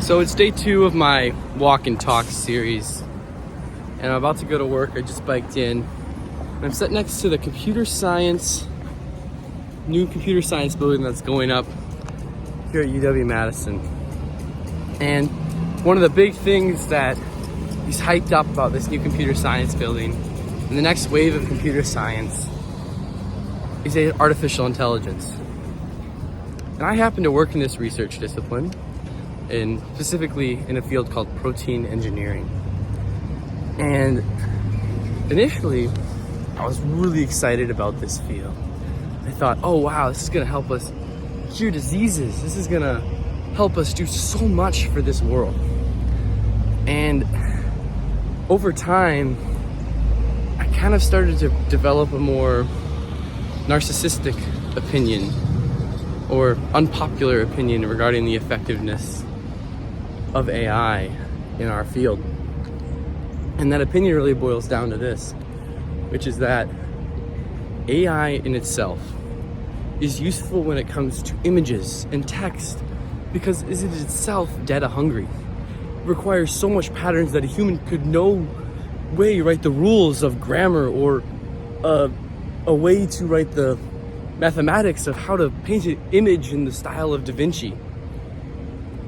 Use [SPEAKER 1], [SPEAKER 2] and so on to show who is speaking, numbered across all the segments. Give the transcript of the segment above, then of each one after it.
[SPEAKER 1] So it's day 2 of my walk and talk series, and I'm about to go to work. I just biked in. I'm sitting next to the new computer science building that's going up here at UW-Madison. And one of the big things that is hyped up about this new computer science building and the next wave of computer science is artificial intelligence. And I happen to work in this research discipline, and specifically in a field called protein engineering. And initially, I was really excited about this field. I thought, oh wow, this is gonna help us cure diseases. This is gonna help us do so much for this world. And over time, I kind of started to develop a more narcissistic opinion or unpopular opinion regarding the effectiveness of AI in our field. And that opinion really boils down to this, which is that AI in itself is useful when it comes to images and text because it is itself data hungry. It requires so much patterns that a human could no way write the rules of grammar or a way to write the mathematics of how to paint an image in the style of Da Vinci.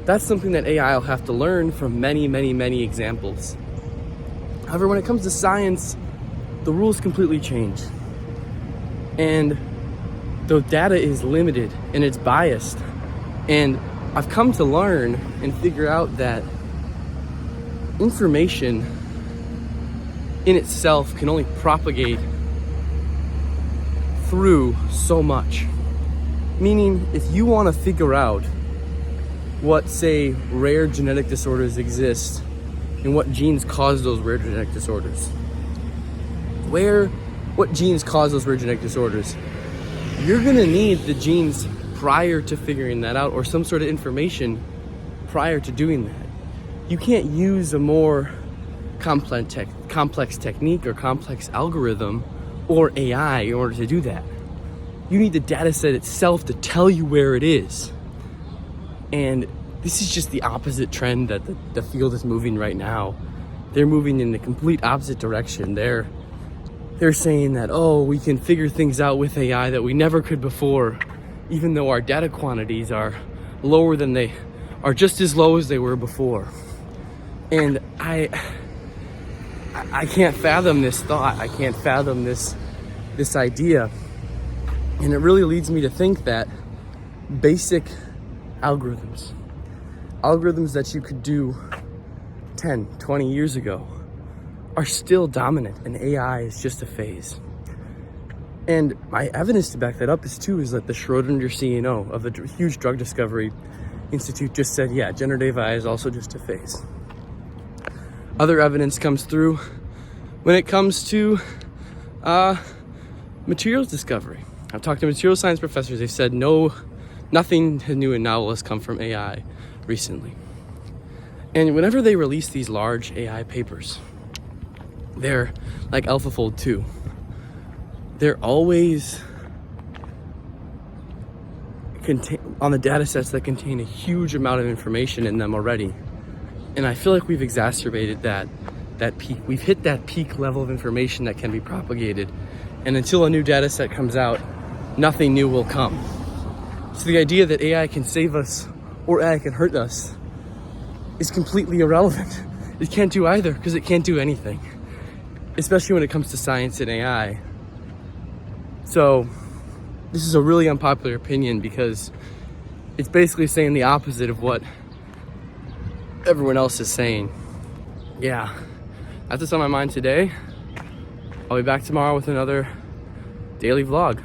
[SPEAKER 1] That's something that AI will have to learn from many, many, many examples. However, when it comes to science, the rules completely change. And the data is limited and it's biased. And I've come to learn and figure out that information in itself can only propagate through so much. Meaning, if you want to figure out what, say, rare genetic disorders exist and what genes cause those rare genetic disorders, what genes cause those rare genetic disorders, you're gonna need the genes prior to figuring that out or some sort of information prior to doing that. You can't use a more complex technique or complex algorithm or AI in order to do that. You need the data set itself to tell you where it is. And this is just the opposite trend that the field is moving right now. They're moving in the complete opposite direction. They're saying that, oh, we can figure things out with AI that we never could before, even though our data quantities are lower than they are, just as low as they were before. And I can't fathom this thought. I can't fathom this idea. And it really leads me to think that basic algorithms that you could do 10, 20 years ago are still dominant, and AI is just a phase. And my evidence to back that up is that the Schrodinger CEO of the huge drug discovery institute just said, yeah, generative AI is also just a phase. Other evidence comes through when it comes to materials discovery. I've talked to material science professors. They've said nothing new and novel has come from AI recently. And whenever they release these large AI papers, they're like AlphaFold 2. They're always on the data sets that contain a huge amount of information in them already. And I feel like we've exacerbated that peak. We've hit that peak level of information that can be propagated. And until a new data set comes out, nothing new will come. So the idea that AI can save us or AI can hurt us is completely irrelevant. It can't do either because it can't do anything, especially when it comes to science and AI. So this is a really unpopular opinion because it's basically saying the opposite of what everyone else is saying. Yeah, that's what's on my mind today. I'll be back tomorrow with another daily vlog.